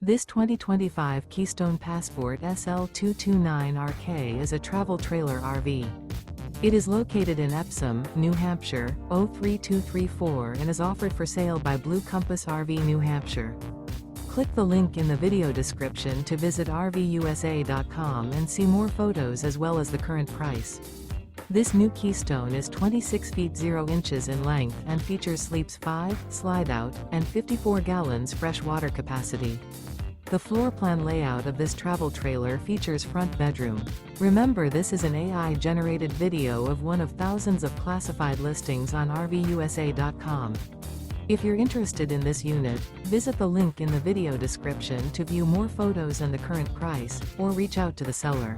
This 2025 Keystone Passport SL 229RK is a travel trailer RV. It is located in Epsom, New Hampshire, 03234 and is offered for sale by Blue Compass RV New Hampshire. Click the link in the video description to visit RVUSA.com and see more photos as well as the current price. This new Keystone is 26 feet 0 inches in length and features sleeps 5, Slideout, and 54 gallons fresh water capacity. The floor plan layout of this travel trailer features front bedroom. Remember, this is an AI-generated video of one of thousands of classified listings on RVUSA.com. If you're interested in this unit, visit the link in the video description to view more photos and the current price, or reach out to the seller.